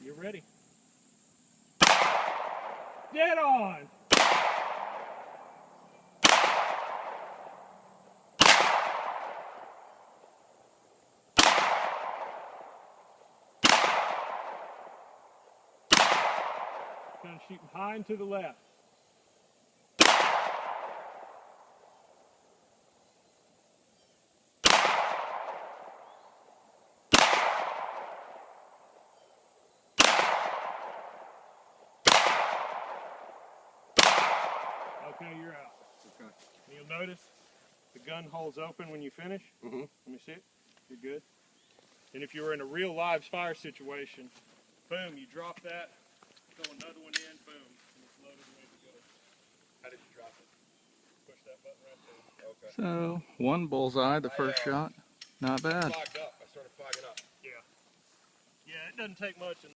You're ready. Dead on! Gun shooting high and to the left. Okay, you're out. Okay. And you'll notice the gun holds open when you finish. Mm-hmm. Let me see it. You're good. And if you were in a real live fire situation, boom, you drop that, throw another one in, boom, and it's loaded and ready to go. How did you drop it? Push that button right there. Okay. So, one bullseye, the first shot. Not bad. Fogged up. I started fogging up. Yeah. Yeah, it doesn't take much.